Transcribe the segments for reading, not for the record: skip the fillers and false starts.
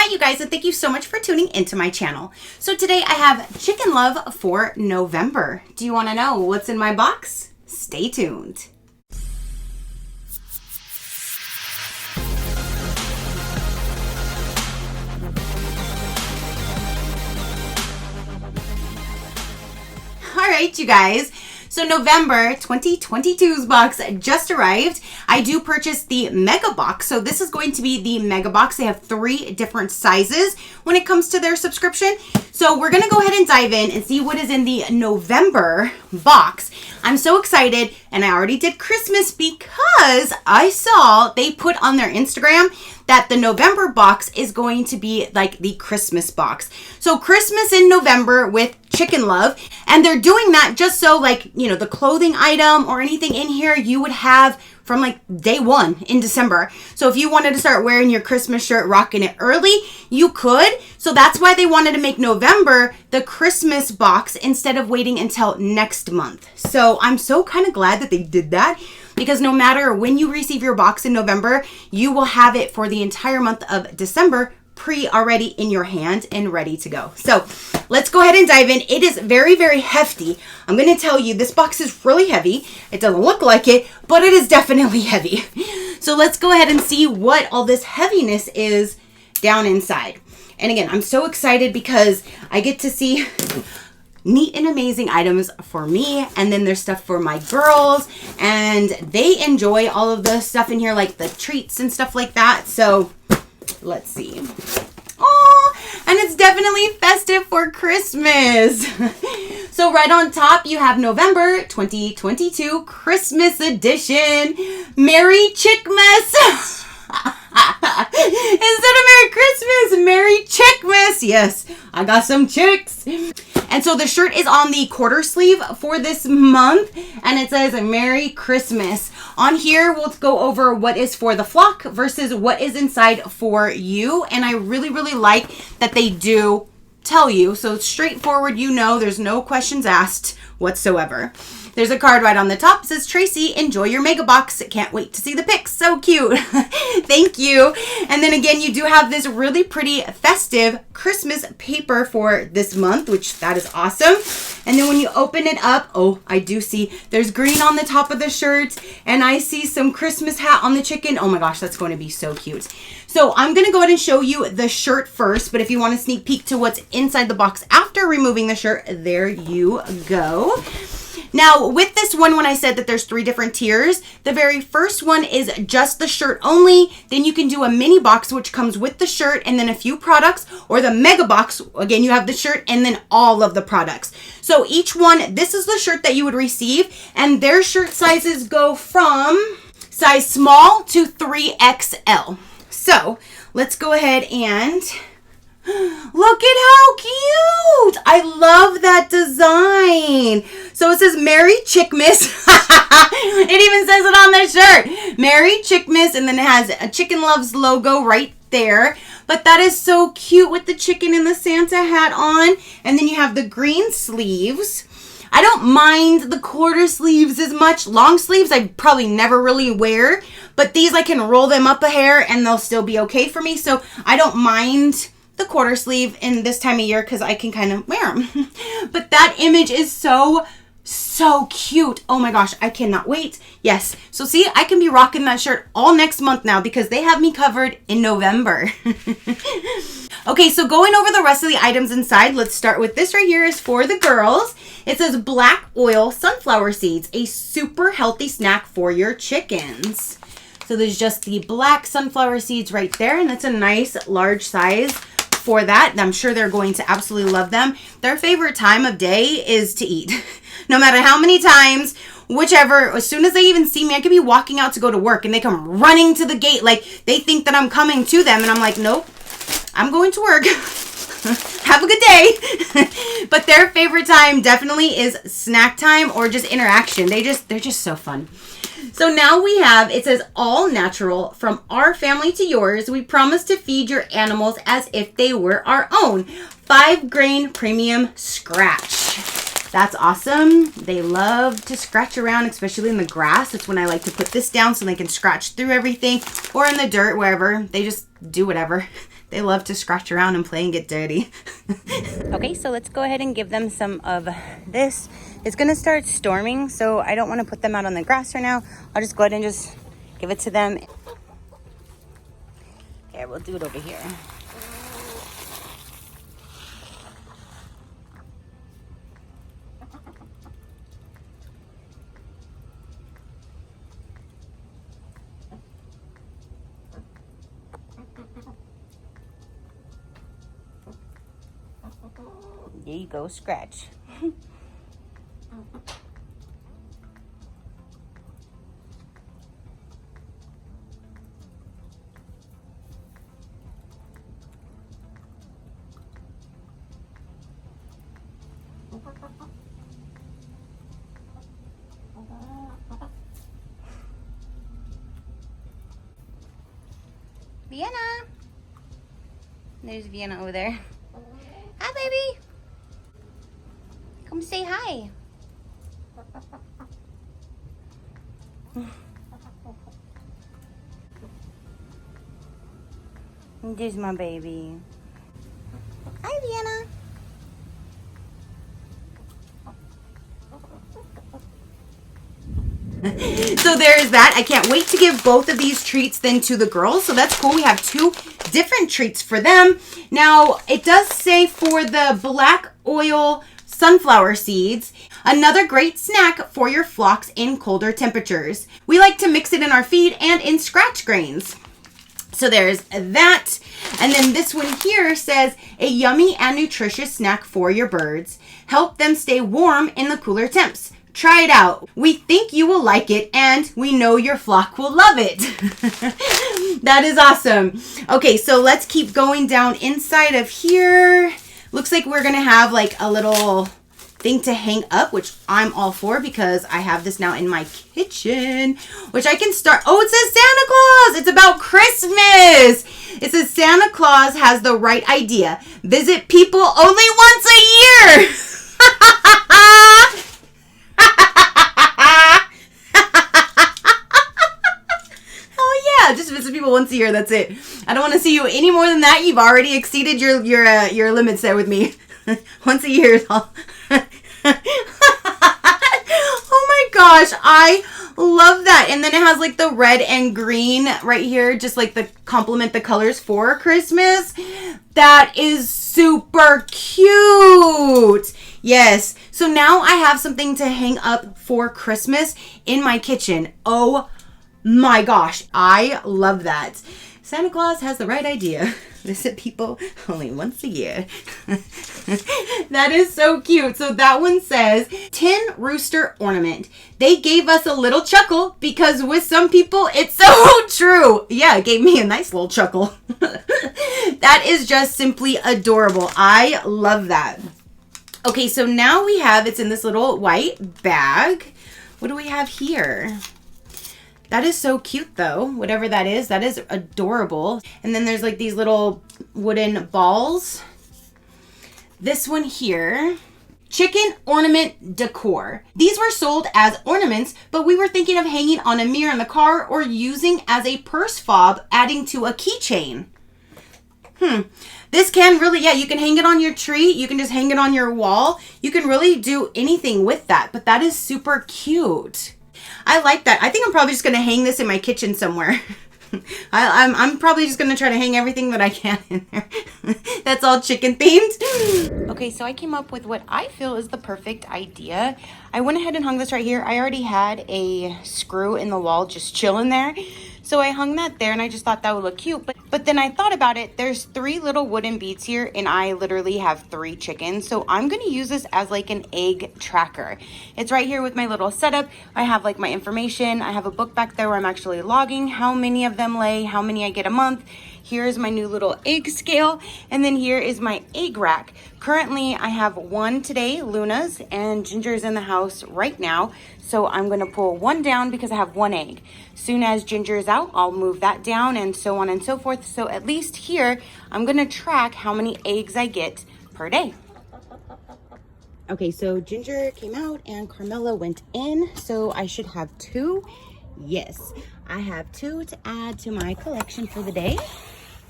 Hi you guys, and thank you so much for tuning into my channel. So today I have chicken love for November. Do you want to know what's in my box? Stay tuned. All right, you guys. So November 2022's box just arrived. I do purchase the mega box. So this is going to be the mega box. They have 3 different sizes when it comes to their subscription. So we're going to go ahead and dive in and see what is in the November box. I'm so excited, and I already did Christmas because I saw they put on their Instagram that the November box is going to be like the Christmas box. So Christmas in November with chicken love, and they're doing that just so, like, you know, the clothing item or anything in here you would have from like day 1 in December. So if you wanted to start wearing your Christmas shirt, rocking it early, you could. So that's why they wanted to make November the Christmas box instead of waiting until next month. So I'm so kind of glad that they did that, because no matter when you receive your box in November, you will have it for the entire month of December already in your hand and ready to go. So let's go ahead and dive in. It is very, very hefty. I'm going to tell you, this box is really heavy. It doesn't look like it, but it is definitely heavy. So let's go ahead and see what all this heaviness is down inside. And again, I'm so excited because I get to see neat and amazing items for me, and then there's stuff for my girls, and they enjoy all of the stuff in here, like the treats and stuff like that. So let's see. Oh, and it's definitely festive for Christmas. So right on top, you have November 2022 Christmas edition. Merry Chickmas. Instead of Merry Christmas, Merry Chickmas. Yes, I got some chicks. And so the shirt is on the quarter sleeve for this month, and it says Merry Christmas. On here, we'll go over what is for the flock versus what is inside for you. And I really, really like that they do tell you. So it's straightforward, you know, there's no questions asked whatsoever. There's a card right on the top. It says, Tracy, enjoy your mega box. Can't wait to see the pics. So cute. Thank you. And then again, you do have this really pretty festive Christmas paper for this month, which that is awesome. And then when you open it up, oh, I do see there's green on the top of the shirt, and I see some Christmas hat on the chicken. Oh my gosh, that's going to be so cute. So I'm going to go ahead and show you the shirt first, but if you want a sneak peek to what's inside the box after removing the shirt, there you go. Now, with this one, when I said that there's 3 different tiers, the very first one is just the shirt only. Then you can do a mini box, which comes with the shirt and then a few products, or the mega box. Again, you have the shirt and then all of the products. So each one, this is the shirt that you would receive, and their shirt sizes go from size small to 3XL. So let's go ahead and look at how cute. I love that design. So it says Merry Chickmas. It even says it on the shirt. Merry Chickmas, and then it has a Chicken Loves logo right there. But that is so cute with the chicken and the Santa hat on. And then you have the green sleeves. I don't mind the quarter sleeves as much. Long sleeves I probably never really wear, but these I can roll them up a hair and they'll still be okay for me. So I don't mind the quarter sleeve in this time of year because I can kind of wear them. But that image is so cute. Oh my gosh, I cannot wait. Yes, so see, I can be rocking that shirt all next month now because they have me covered in November. Okay, so going over the rest of the items inside, let's start with this right here is for the girls. It says black oil sunflower seeds, a super healthy snack for your chickens. So there's just the black sunflower seeds right there, and that's a nice large size for that. I'm sure they're going to absolutely love them. Their favorite time of day is to eat. No matter how many times, whichever, as soon as they even see me, I could be walking out to go to work and they come running to the gate like they think that I'm coming to them, and I'm like, nope, I'm going to work. Have a good day. But their favorite time definitely is snack time or just interaction. They're just so fun. So now we have, it says all natural, from our family to yours. We promise to feed your animals as if they were our own. 5-grain premium scratch. That's awesome. They love to scratch around, especially in the grass. That's when I like to put this down so they can scratch through everything, or in the dirt, wherever. They just do whatever. They love to scratch around and play and get dirty. Okay, so let's go ahead and give them some of this. It's gonna start storming, so I don't want to put them out on the grass right now. I'll just go ahead and just give it to them. Okay, we'll do it over here. There you go, scratch. Vienna. There's Vienna over there. Hi, baby. Come say hi. There's my baby. Hi, Vienna. So there's that. I can't wait to give both of these treats then to the girls. So that's cool. We have 2 different treats for them. Now, it does say for the black oil sunflower seeds, another great snack for your flocks in colder temperatures. We like to mix it in our feed and in scratch grains. So there's that. And then this one here says a yummy and nutritious snack for your birds. Help them stay warm in the cooler temps. Try it out. We think you will like it, and we know your flock will love it. That is awesome. Okay, so let's keep going down inside of here. Looks like we're gonna have like a little thing to hang up, which I'm all for because I have this now in my kitchen, which I can start. Oh, it says Santa Claus. It's about Christmas. It says Santa Claus has the right idea. Visit people only once a year. Just visit people once a year. That's it. I don't want to see you any more than that. You've already exceeded your limits there with me. Once a year is all. Oh my gosh, I love that. And then it has like the red and green right here, just like the complement the colors for Christmas. That is super cute. Yes. So now I have something to hang up for Christmas in my kitchen. Oh my gosh, I love that. Santa Claus has the right idea. Visit people only once a year. That is so cute. So that one says, Tin Rooster Ornament. They gave us a little chuckle because with some people, it's so true. Yeah, it gave me a nice little chuckle. That is just simply adorable. I love that. Okay, so now we have, it's in this little white bag. What do we have here? That is so cute though. Whatever that is adorable. And then there's like these little wooden balls. This one here, chicken ornament decor. These were sold as ornaments, but we were thinking of hanging on a mirror in the car or using as a purse fob, adding to a keychain. This can really, yeah, you can hang it on your tree. You can just hang it on your wall. You can really do anything with that, but that is super cute. I like that. I think I'm probably just going to hang this in my kitchen somewhere. I'm probably just going to try to hang everything that I can in there. That's all chicken themed. Okay, so I came up with what I feel is the perfect idea. I went ahead and hung this right here. I already had a screw in the wall just chilling there. So I hung that there and I just thought that would look cute. But then I thought about it. There's 3 little wooden beads here and I literally have 3 chickens. So I'm going to use this as like an egg tracker. It's right here with my little setup. I have like my information. I have a book back there where I'm actually logging how many of them lay, how many I get a month. Here's my new little egg scale. And then here is my egg rack. Currently, I have 1 today, Luna's, and Ginger's in the house right now. So I'm going to pull 1 down because I have 1 egg. Soon as Ginger is out, I'll move that down and so on and so forth. So at least here, I'm going to track how many eggs I get per day. Okay, so Ginger came out and Carmela went in. So I should have 2. Yes, I have 2 to add to my collection for the day.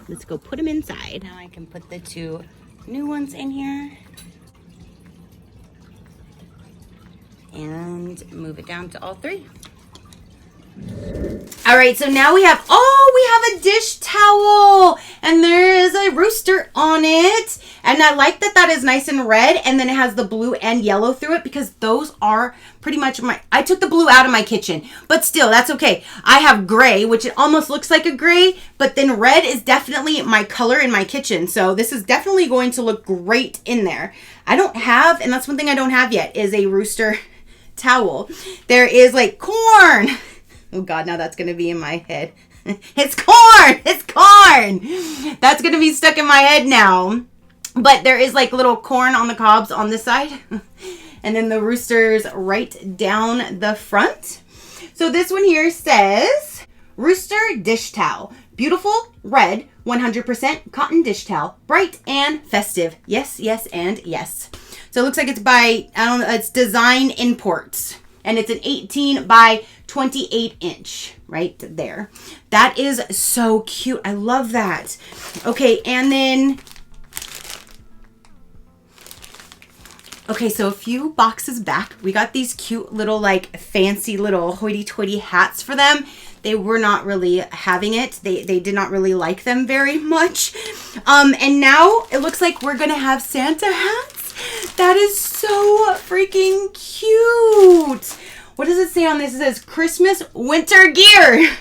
let's go put them inside. Now I can put the 2 new ones in here. And move it down to all 3. All right, so now we have a dish towel, and there is a rooster on it. And I like that that is nice and red, and then it has the blue and yellow through it, because those are pretty much I took the blue out of my kitchen, but still, that's okay. I have gray, which it almost looks like a gray, but then red is definitely my color in my kitchen. So this is definitely going to look great in there. I don't have, and that's one thing I don't have yet, is a rooster towel. There is like corn. Oh God, now that's going to be in my head. It's corn! It's corn! That's going to be stuck in my head now. But there is like little corn on the cobs on this side. And then the roosters right down the front. So this one here says, Rooster Dish Towel. Beautiful, red, 100% cotton dish towel. Bright and festive. Yes, yes, and yes. So it looks like it's by, I don't know, it's Design Imports. And it's an 18 by 28 inch right there. That is so cute. I love that. Okay, and then, okay, so a few boxes back, we got these cute little like fancy little hoity-toity hats for them. They were not really having it. They did not really like them very much. And now it looks like we're gonna have Santa hats. That is so freaking cute. What does it say on this? It says Christmas winter gear.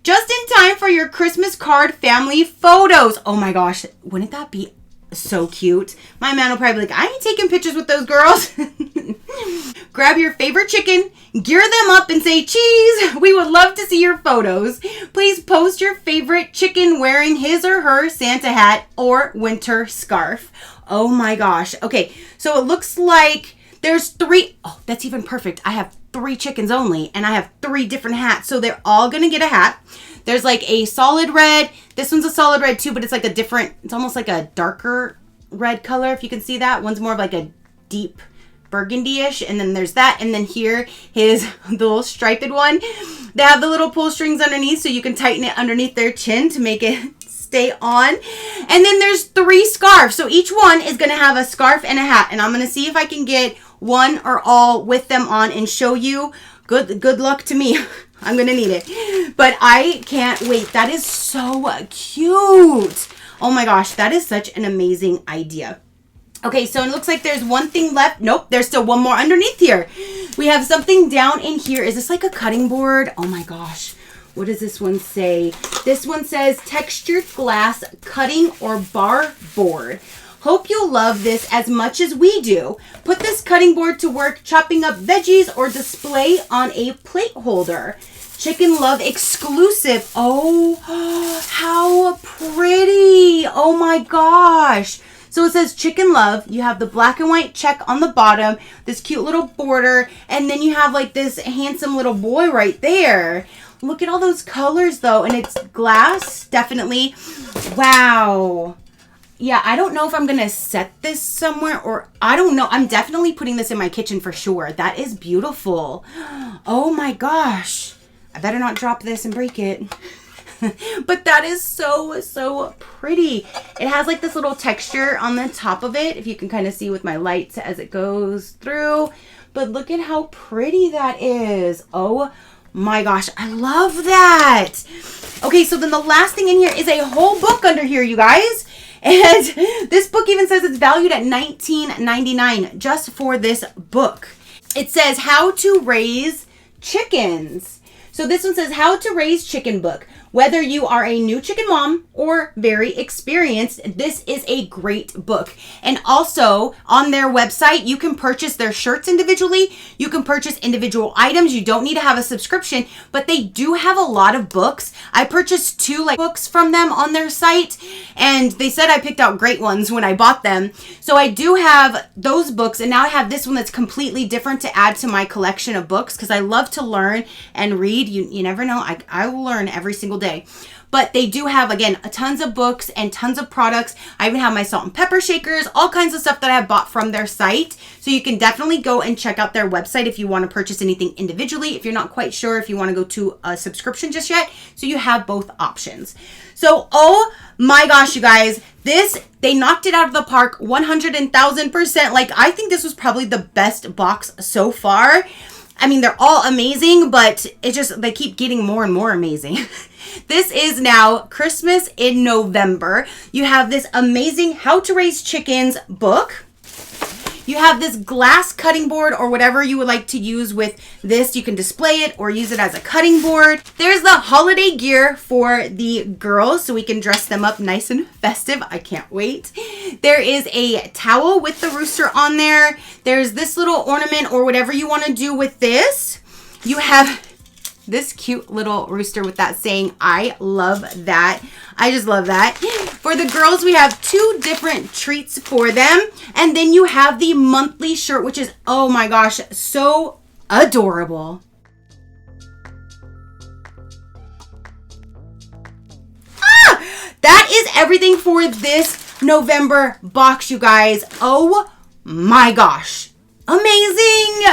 Just in time for your Christmas card family photos. Oh my gosh, wouldn't that be so cute? My man will probably be like, I ain't taking pictures with those girls. Grab your favorite chicken, gear them up, and say cheese. We would love to see your photos. Please post your favorite chicken wearing his or her Santa hat or winter scarf. Oh my gosh. Okay, so it looks like there's 3. Oh, that's even perfect. I have 3 chickens only, and I have 3 different hats. So they're all going to get a hat. There's like a solid red. This one's a solid red too, but it's like a different, it's almost like a darker red color, if you can see that. One's more of like a deep burgundy-ish, and then there's that. And then here is the little striped one. They have the little pull strings underneath, so you can tighten it underneath their chin to make it stay on. And then there's 3 scarves. So each one is going to have a scarf and a hat. And I'm going to see if I can get one or all with them on and show you. Good luck to me. I'm going to need it. But I can't wait. That is so cute. Oh my gosh, that is such an amazing idea. Okay, so it looks like there's one thing left. Nope, there's still one more underneath here. We have something down in here. Is this like a cutting board? Oh my gosh. What does this one say? This one says textured glass cutting or bar board. Hope you'll love this as much as we do. Put this cutting board to work chopping up veggies or display on a plate holder. Chicken Love exclusive. Oh, how pretty. Oh my gosh. So it says Chicken Love. You have the black and white check on the bottom, this cute little border, and then you have like this handsome little boy right there. Look at all those colors though, and it's glass, definitely. Wow. Yeah, I don't know if I'm going to set this somewhere, or I don't know. I'm definitely putting this in my kitchen for sure. That is beautiful. Oh my gosh. I better not drop this and break it. But that is so pretty. It has like this little texture on the top of it, if you can kind of see with my lights as it goes through. But look at how pretty that is. Oh my gosh, I love that. Okay, so then the last thing in here is a whole book under here, you guys. And this book even says it's valued at $19.99 just for this book. It says How to Raise Chickens. So this one says How to Raise Chicken book. Whether you are a new chicken mom or very experienced, this is a great book. And also on their website, you can purchase their shirts individually. You can purchase individual items. You don't need to have a subscription, but they do have a lot of books. I purchased 2 books from them on their site, and they said I picked out great ones when I bought them. So I do have those books, and now I have this one that's completely different to add to my collection of books, because I love to learn and read. You never know. I will learn every single day. But they do have, again, tons of books and tons of products. I even have my salt and pepper shakers, all kinds of stuff that I have bought from their site. So you can definitely go and check out their website if you want to purchase anything individually, if you're not quite sure if you want to go to a subscription just yet. So you have both options. So, oh my gosh, you guys, they knocked it out of the park 100,000%. Like, I think this was probably the best box so far. I mean, they're all amazing, but they keep getting more and more amazing. This is now Christmas in November. You have this amazing How to Raise Chickens book. You have this glass cutting board or whatever you would like to use with this. You can display it or use it as a cutting board. There's the holiday gear for the girls so we can dress them up nice and festive. I can't wait. There is a towel with the rooster on there. There's this little ornament or whatever you want to do with this. You have this cute little rooster with that saying, I love that. I just love that. For the girls, we have 2 different treats for them. And then you have the monthly shirt, which is, oh my gosh, so adorable. That is everything for this November box, you guys. Oh my gosh. Amazing.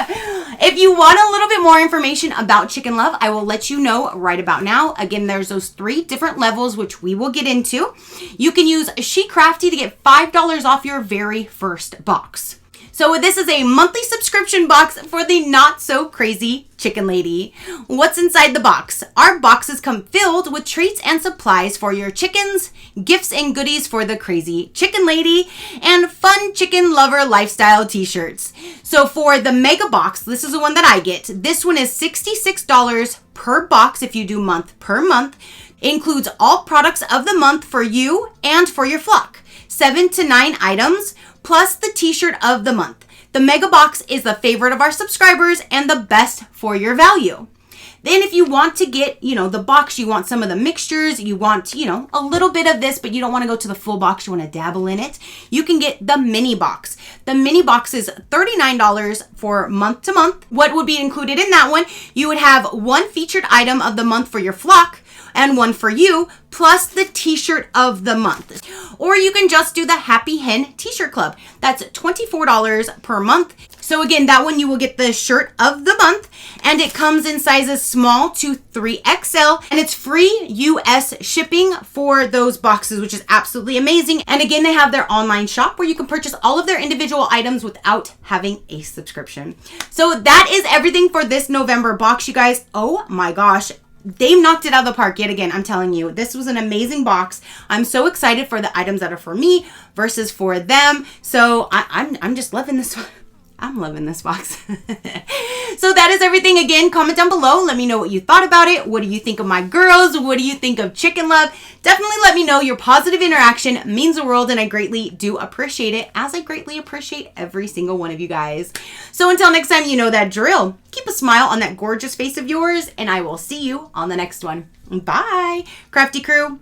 If you want a little bit more information about Chicken Love, I will let you know right about now. Again, there's those 3 different levels, which we will get into. You can use SheCrafty to get $5 off your very first box. So this is a monthly subscription box for the not so crazy chicken lady. What's inside the box? Our boxes come filled with treats and supplies for your chickens, gifts and goodies for the crazy chicken lady, and fun chicken lover lifestyle t-shirts. So for the mega box, this is the one that I get. This one is $66 per box if you do month per month. It includes all products of the month for you and for your flock. 7 to 9 items. Plus the t-shirt of the month. The mega box is the favorite of our subscribers and the best for your value. Then if you want to get, the box, you want some of the mixtures, you want, a little bit of this, but you don't want to go to the full box, you want to dabble in it, you can get the mini box. The mini box is $39 for month to month. What would be included in that one? You would have 1 featured item of the month for your flock, and 1 for you, plus the t-shirt of the month. Or you can just do the Happy Hen t-shirt club. That's $24 per month. So again, that one you will get the shirt of the month, and it comes in sizes small to 3XL, and it's free US shipping for those boxes, which is absolutely amazing. And again, they have their online shop where you can purchase all of their individual items without having a subscription. So that is everything for this November box, you guys. Oh my gosh. They knocked it out of the park yet again. I'm telling you, this was an amazing box. I'm so excited for the items that are for me versus for them. So I'm just loving this one. I'm loving this box. So that is everything. Again, comment down below. Let me know what you thought about it. What do you think of my girls? What do you think of Chicken Love? Definitely let me know. Your positive interaction means the world, and I greatly do appreciate it, as I greatly appreciate every single one of you guys. So until next time, you know that drill. Keep a smile on that gorgeous face of yours, and I will see you on the next one. Bye, Crafty crew.